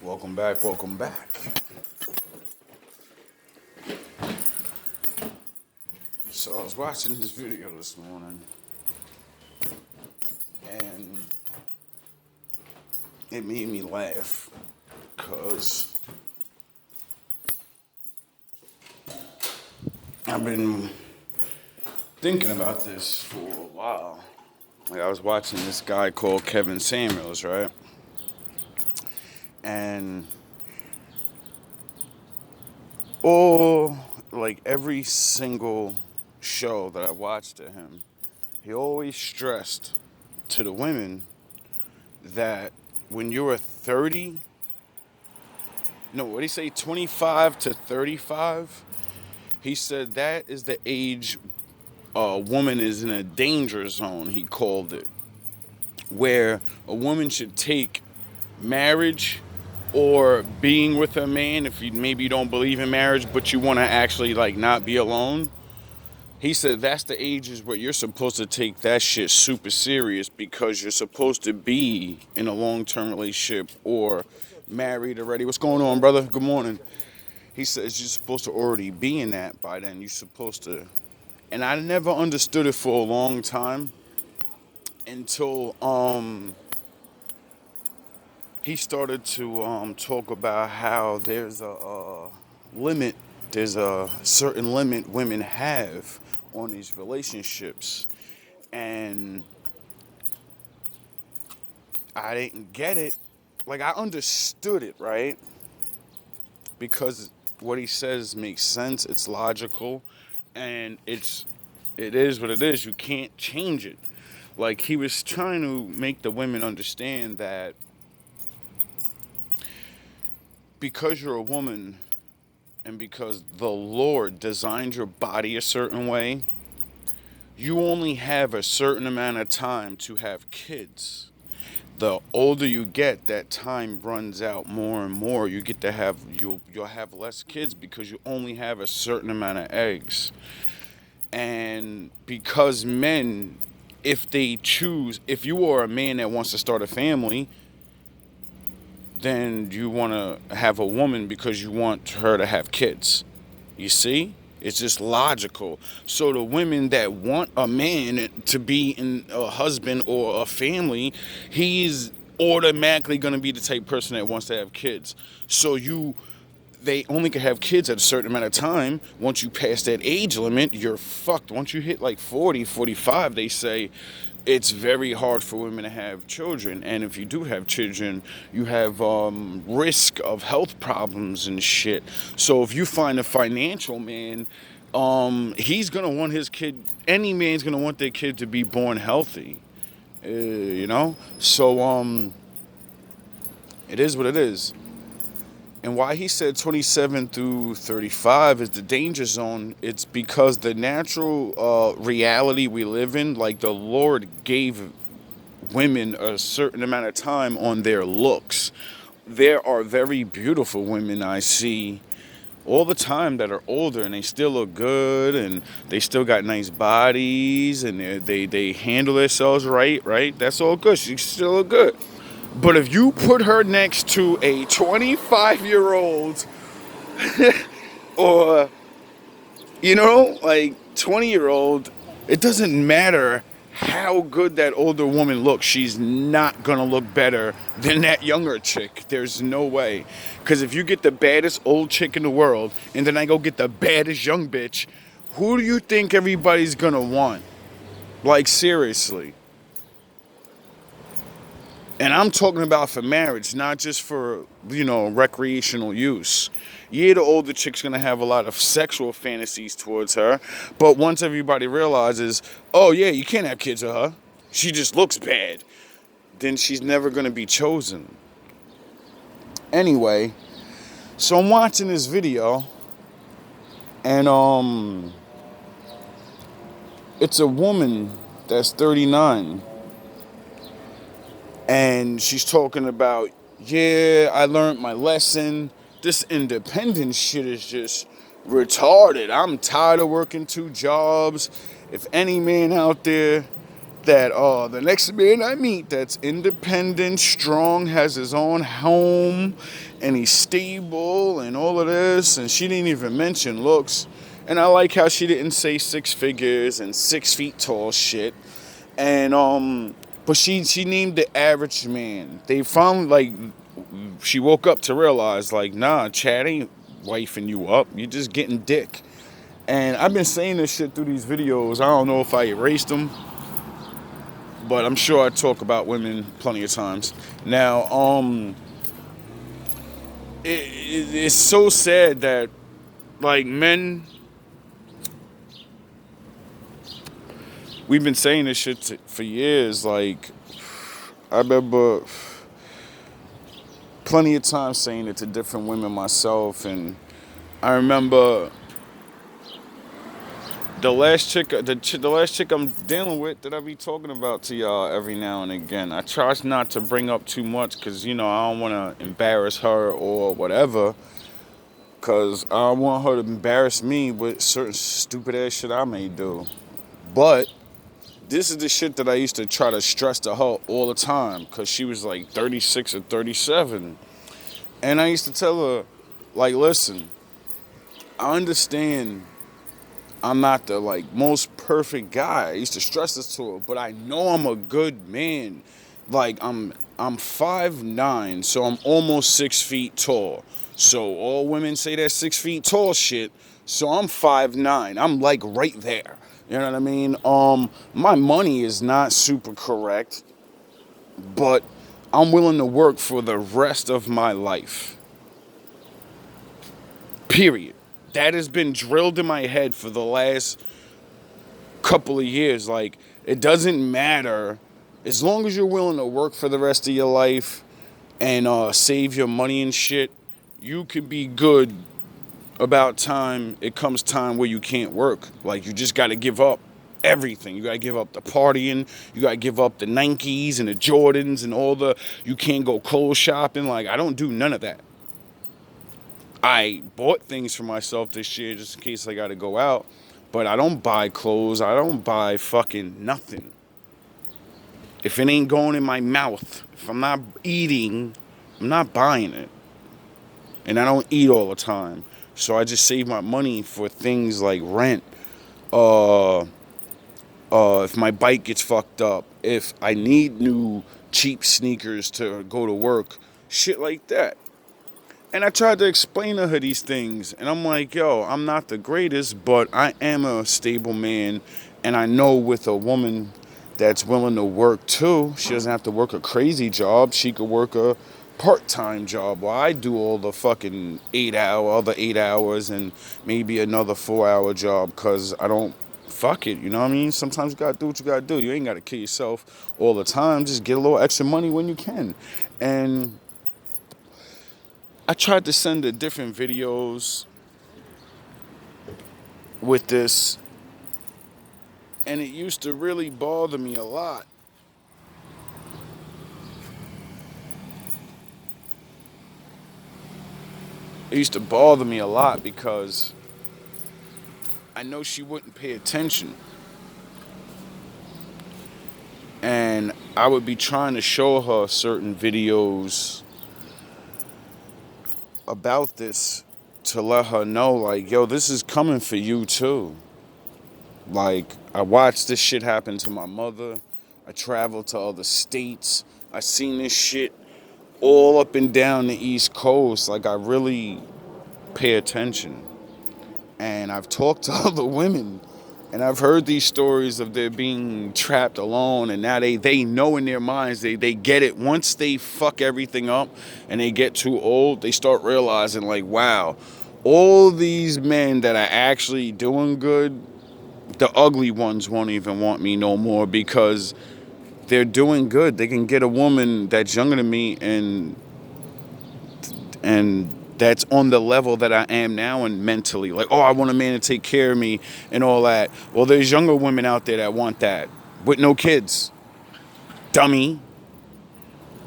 Welcome back, welcome back. So I was watching this video this morning and it made me laugh because I've been thinking about this for a while. Like I was watching this guy called Kevin Samuels, right? And every single show that I watched of him, he always stressed to the women that when you were 30, no, what did he say, 25 to 35? He said that is the age a woman is in a danger zone, he called it, where a woman should take marriage or being with a man, if you maybe you don't believe in marriage but you want to actually like not be alone. He said that's the ages where you're supposed to take that shit super serious because you're supposed to be in a long-term relationship or married already. What's going on, brother? Good morning. He says you're supposed to already be in that by then. You're supposed to. And I never understood it for a long time until he started to talk about how there's a limit, there's a certain limit women have on these relationships. And I didn't get it. Like, I understood it, right? Because what he says makes sense, it's logical, and it is what it is. You can't change it. Like, he was trying to make the women understand that because you're a woman and because the Lord designed your body a certain way, you only have a certain amount of time to have kids. The older you get, that time runs out more and more. You get to have you'll have less kids because you only have a certain amount of eggs. And because men, if you are a man that wants to start a family, then you want to have a woman because you want her to have kids. You see? It's just logical. So the women that want a man to be in a husband or a family, he's automatically going to be the type of person that wants to have kids. So they only can have kids at a certain amount of time. Once you pass that age limit, you're fucked. Once you hit like 40, 45, they say it's very hard for women to have children. And if you do have children, you have risk of health problems and shit. So if you find a financial man, he's going to want his kid, any man's going to want their kid to be born healthy. So it is what it is. And why he said 27 through 35 is the danger zone, it's because the natural reality we live in, like the Lord gave women a certain amount of time on their looks. There are very beautiful women I see all the time that are older and they still look good and they still got nice bodies and they handle themselves right? That's all good. She still look good. But if you put her next to a 25-year-old or, like 20-year-old, it doesn't matter how good that older woman looks. She's not going to look better than that younger chick. There's no way. Because if you get the baddest old chick in the world and then I go get the baddest young bitch, who do you think everybody's going to want? Like, seriously. And I'm talking about for marriage, not just for, recreational use. Yeah, the older chick's going to have a lot of sexual fantasies towards her. But once everybody realizes, oh, yeah, you can't have kids with her, she just looks bad, then she's never going to be chosen. Anyway, so I'm watching this video, and it's a woman that's 39. And she's talking about, yeah, I learned my lesson. This independent shit is just retarded. I'm tired of working 2 jobs. If any man out there that the next man I meet that's independent, strong, has his own home, and he's stable and all of this, and she didn't even mention looks. And I like how she didn't say six figures and 6 feet tall shit. And but she named the average man. They finally, like, she woke up to realize, like, nah, Chad ain't wifing you up. You're just getting dick. And I've been saying this shit through these videos. I don't know if I erased them, but I'm sure I talk about women plenty of times. Now, it's so sad that, like, men, we've been saying this shit for years. Like, I remember plenty of times saying it to different women myself, and I remember the last chick I'm dealing with that I be talking about to y'all every now and again. I try not to bring up too much because, you know, I don't want to embarrass her or whatever, because I don't want her to embarrass me with certain stupid ass shit I may do. But this is the shit that I used to try to stress to her all the time, because she was like 36 or 37. And I used to tell her, like, listen, I understand I'm not the, like, most perfect guy. I used to stress this to her, but I know I'm a good man. Like, I'm 5'9", so I'm almost 6 feet tall. So all women say that 6 feet tall shit. So I'm 5'9". I'm like right there. You know what I mean? My money is not super correct, but I'm willing to work for the rest of my life. Period. That has been drilled in my head for the last couple of years. Like, it doesn't matter. As long as you're willing to work for the rest of your life and save your money and shit, you could be good about time. It comes time where you can't work. Like, you just got to give up everything. You got to give up the partying. You got to give up the Nikes and the Jordans and all the... You can't go clothes shopping. Like, I don't do none of that. I bought things for myself this year just in case I got to go out. But I don't buy clothes. I don't buy fucking nothing. If it ain't going in my mouth, if I'm not eating, I'm not buying it. And I don't eat all the time. So I just save my money for things like rent. If my bike gets fucked up. If I need new cheap sneakers to go to work. Shit like that. And I tried to explain to her these things. And I'm like, yo, I'm not the greatest, but I am a stable man. And I know with a woman that's willing to work too, she doesn't have to work a crazy job. She could work a part-time job while I do all the fucking 8 hours and maybe another 4-hour job, because I don't... Fuck it, you know what I mean? Sometimes you gotta do what you gotta do. You ain't gotta kill yourself all the time. Just get a little extra money when you can. And I tried to send her different videos with this, and it used to really bother me a lot. It used to bother me a lot because I know she wouldn't pay attention. And I would be trying to show her certain videos about this to let her know, like, yo, this is coming for you too. Like, I watched this shit happen to my mother. I traveled to other states. I seen this shit all up and down the East Coast. Like, I really pay attention. And I've talked to other women, and I've heard these stories of their being trapped alone, and now they know in their minds, they get it. Once they fuck everything up and they get too old, they start realizing, like, wow, all these men that are actually doing good, the ugly ones won't even want me no more, because they're doing good. They can get a woman that's younger than me and that's on the level that I am now, and mentally, like, oh, I want a man to take care of me and all that. Well, there's younger women out there that want that with no kids. Dummy.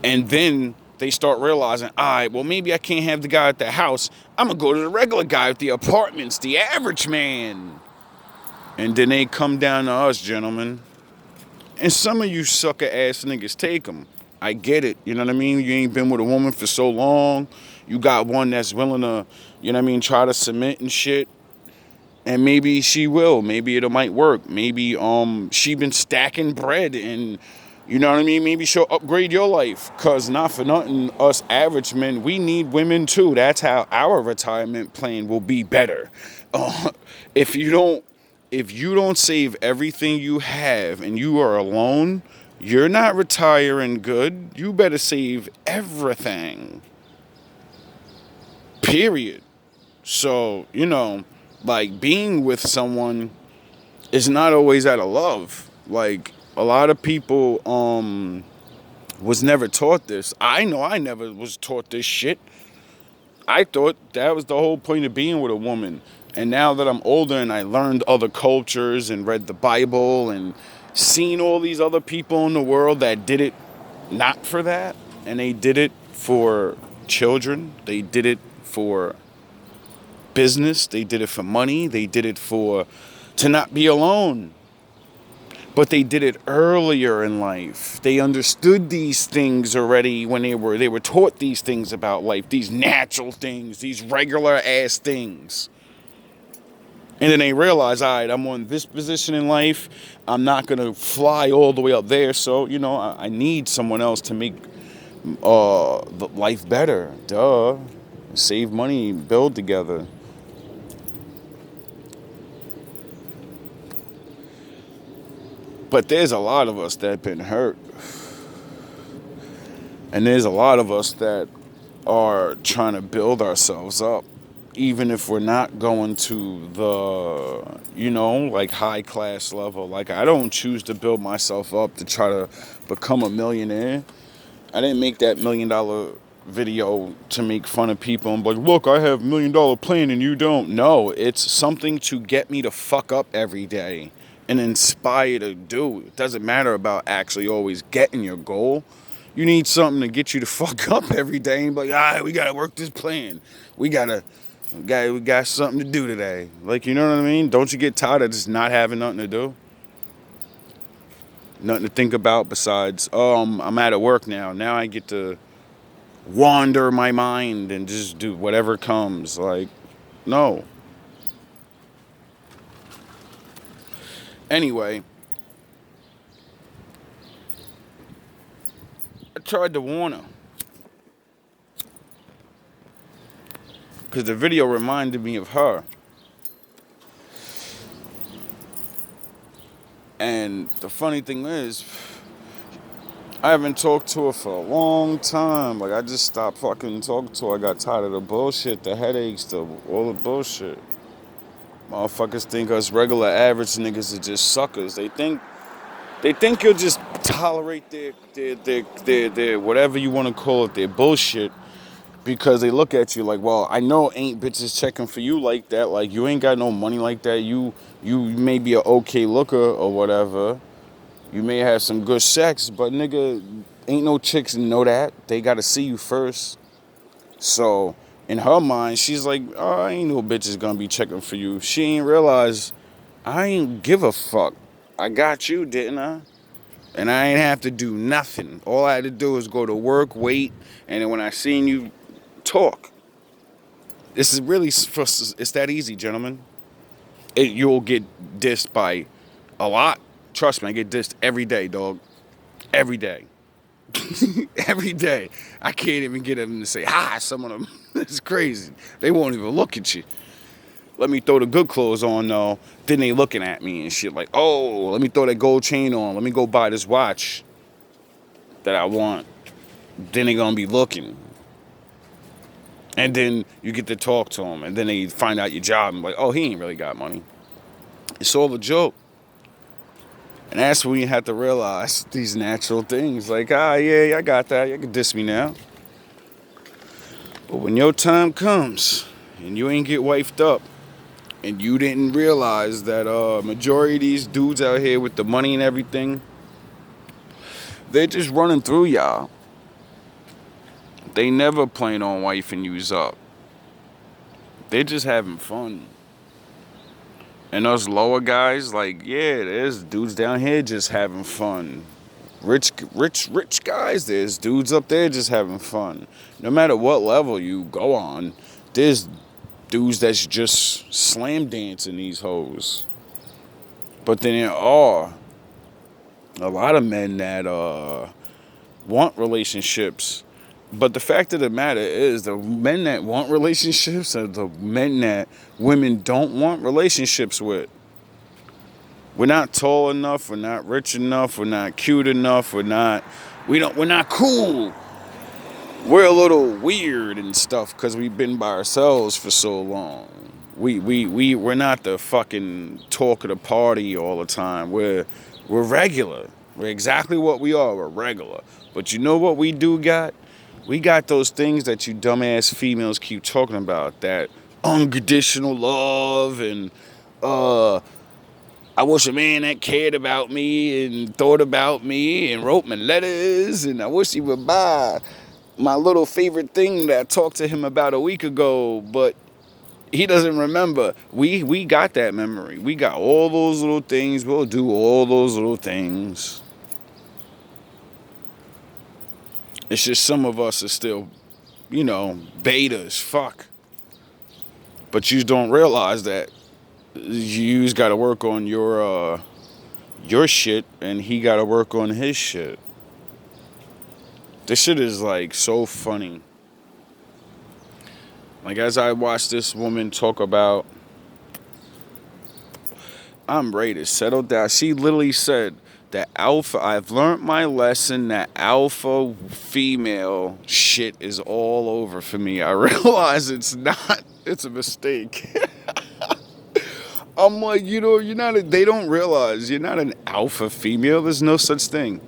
And then they start realizing, all right, well, maybe I can't have the guy at the house. I'm going to go to the regular guy at the apartments, the average man. And then they come down to us, gentlemen. And some of you sucker ass niggas take them. I get it. You know what I mean? You ain't been with a woman for so long. You got one that's willing to, you know what I mean, try to submit and shit. And maybe she will. Maybe it might work. Maybe she been stacking bread and you know what I mean? Maybe she'll upgrade your life. Cause not for nothing, us average men, we need women too. That's how our retirement plan will be better. If you don't save everything you have and you are alone, you're not retiring good. You better save everything. Period. So, like being with someone is not always out of love. Like a lot of people was never taught this. I know I never was taught this shit. I thought that was the whole point of being with a woman. And now that I'm older and I learned other cultures and read the Bible and seen all these other people in the world that did it not for that, and they did it for children, they did it for business, they did it for money, they did it to not be alone. But they did it earlier in life. They understood these things already when they were taught these things about life, these natural things, these regular ass things. And then they realize, all right, I'm on this position in life. I'm not going to fly all the way up there. So, I need someone else to make life better. Duh. Save money, build together. But there's a lot of us that have been hurt. And there's a lot of us that are trying to build ourselves up. Even if we're not going to the, like high class level. Like I don't choose to build myself up to try to become a millionaire. I didn't make that $1 million video to make fun of people and be like, look, I have $1 million plan and you don't. No, it's something to get me to fuck up every day and inspire to do. It doesn't matter about actually always getting your goal. You need something to get you to fuck up every day and be like, all right, we gotta work this plan. We got something to do today. Like, you know what I mean? Don't you get tired of just not having nothing to do? Nothing to think about besides, I'm out of work now. Now I get to wander my mind and just do whatever comes. Like, no. Anyway, I tried to warn her. Because the video reminded me of her. And the funny thing is, I haven't talked to her for a long time. Like, I just stopped fucking talking to her. I got tired of the bullshit, the headaches, all the bullshit. Motherfuckers think us regular average niggas are just suckers. They think you'll just tolerate their whatever you want to call it, their bullshit. Because they look at you like, well, I know ain't bitches checking for you like that. Like, you ain't got no money like that. You may be a okay looker or whatever. You may have some good sex, but nigga, ain't no chicks know that. They got to see you first. So, in her mind, she's like, oh, ain't no bitches gonna be checking for you. She ain't realize, I ain't give a fuck. I got you, didn't I? And I ain't have to do nothing. All I had to do is go to work, wait, and then when I seen you, talk. This is really, it's that easy, gentlemen. You'll get dissed by a lot. Trust me, I get dissed every day, dog. Every day. Every day. I can't even get them to say hi. Some of them, it's crazy. They won't even look at you. Let me throw the good clothes on, though. Then they looking at me and shit like, oh, let me throw that gold chain on. Let me go buy this watch that I want. Then they gonna be looking. And then you get to talk to them. And then they find out your job and like, oh, he ain't really got money. It's all a joke. And that's when you have to realize these natural things. Like, yeah, I got that. You can diss me now. But when your time comes and you ain't get wifed up and you didn't realize that majority of these dudes out here with the money and everything, they're just running through y'all. They never plan on wifing yous up. They're just having fun. And us lower guys, like, yeah, there's dudes down here just having fun. Rich guys, there's dudes up there just having fun. No matter what level you go on, there's dudes that's just slam dancing these hoes. But then there are a lot of men that want relationships. But the fact of the matter is, the men that want relationships are the men that women don't want relationships with. We're not tall enough. We're not rich enough. We're not cute enough. We're not cool. We're a little weird and stuff because we've been by ourselves for so long. We're not the fucking talk of the party all the time. We're regular. We're exactly what we are. We're regular. But you know what we do got? We got those things that you dumbass females keep talking about. That unconditional love and I wish a man that cared about me and thought about me and wrote me letters, and I wish he would buy my little favorite thing that I talked to him about a week ago, but he doesn't remember. We got that memory. We got all those little things. We'll do all those little things. It's just some of us are still, betas. Fuck. But you don't realize that you just got to work on your shit, and he got to work on his shit. This shit is like so funny. Like, as I watched this woman talk about, I'm ready to settle down. She literally said that I've learned my lesson that alpha female shit is all over for me. I realize it's not, it's a mistake. I'm like, they don't realize you're not an alpha female. There's no such thing.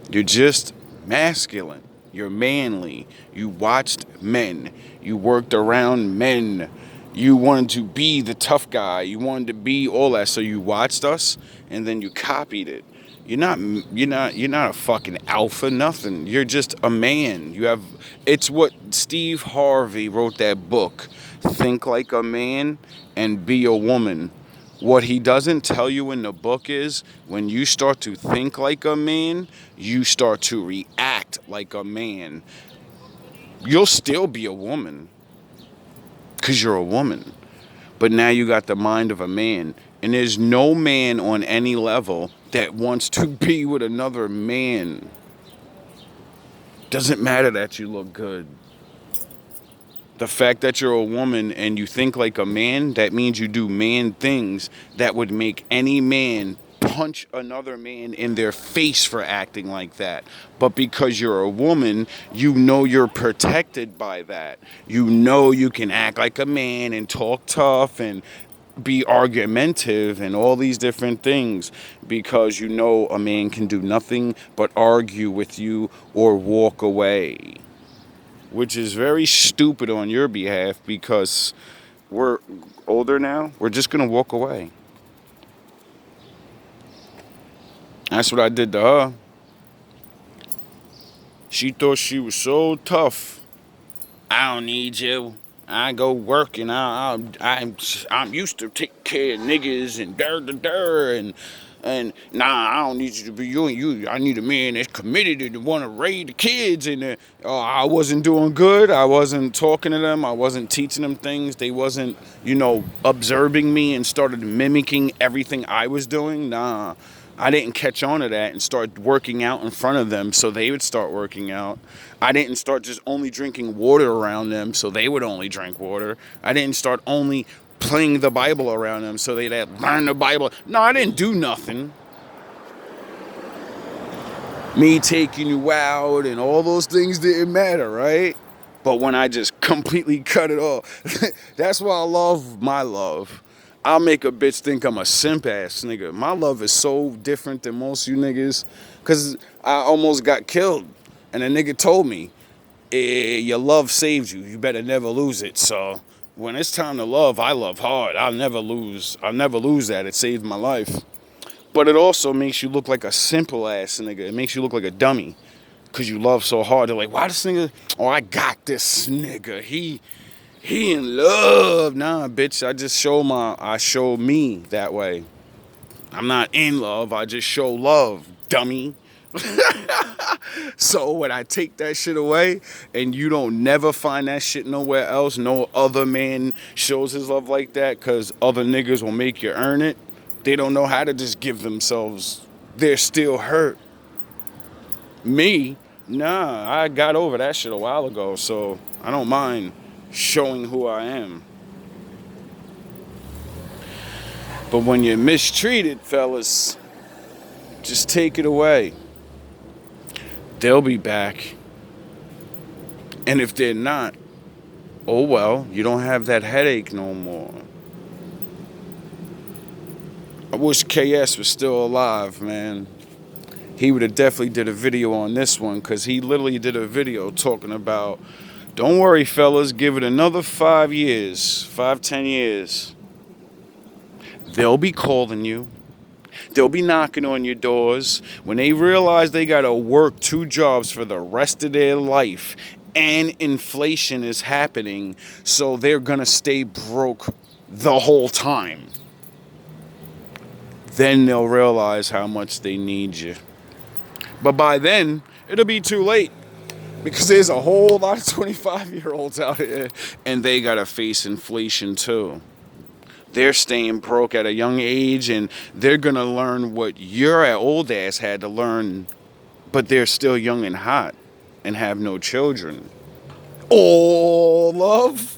You're just masculine. You're manly. You watched men. You worked around men. You wanted to be the tough guy. You wanted to be all that. So you watched us and then you copied it. You're not a fucking alpha, nothing. You're just a man. It's what Steve Harvey wrote that book, Think Like a Man and Be a Woman. What he doesn't tell you in the book is when you start to think like a man, you start to react like a man. You'll still be a woman because you're a woman. But now you got the mind of a man. And there's no man on any level that wants to be with another man. Doesn't matter that you look good. The fact that you're a woman and you think like a man, that means you do man things that would make any man punch another man in their face for acting like that. But because you're a woman, you know you're protected by that. You know you can act like a man and talk tough and be argumentative and all these different things because you know a man can do nothing but argue with you or walk away. Which is very stupid on your behalf because we're older now. We're just going to walk away. That's what I did to her. She thought she was so tough. I don't need you. I go work and I'm used to take care of niggas and nah, I don't need you to be you. I need a man that's committed and want to raise the kids. And I wasn't doing good. I wasn't talking to them. I wasn't teaching them things. They wasn't, observing me and started mimicking everything I was doing. Nah, I didn't catch on to that and start working out in front of them so they would start working out. I didn't start just only drinking water around them so they would only drink water. I didn't start only playing the Bible around them so they'd learn the Bible. No, I didn't do nothing. Me taking you out and all those things didn't matter, right? But when I just completely cut it off, that's why I love my love. I'll make a bitch think I'm a simp ass nigga. My love is so different than most of you niggas because I almost got killed. And a nigga told me, your love saved you. You better never lose it. So when it's time to love, I love hard. I'll never lose that. It saved my life. But it also makes you look like a simple ass nigga. It makes you look like a dummy because you love so hard. They're like, why this nigga? Oh, I got this nigga. He in love. Nah, bitch. I show me that way. I'm not in love. I just show love, dummy. So when I take that shit away and you don't never find that shit nowhere else, no other man shows his love like that because other niggas will make you earn it. They don't know how to just give themselves. They're still hurt. Me, nah, I got over that shit a while ago, so I don't mind showing who I am. But when you're mistreated, fellas, just take it away. They'll be back. And if they're not, oh well, you don't have that headache no more. I wish KS was still alive, man. He would have definitely did a video on this one because he literally did a video talking about, don't worry, fellas, give it another 5 years, 10 years. They'll be calling you. They'll be knocking on your doors. When they realize they got to work 2 jobs for the rest of their life and inflation is happening, so they're going to stay broke the whole time. Then they'll realize how much they need you. But by then, it'll be too late because there's a whole lot of 25-year-olds out here and they got to face inflation too. They're staying broke at a young age and they're going to learn what your old ass had to learn, but they're still young and hot and have no children. All love,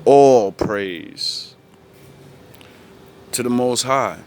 all praise to the Most High.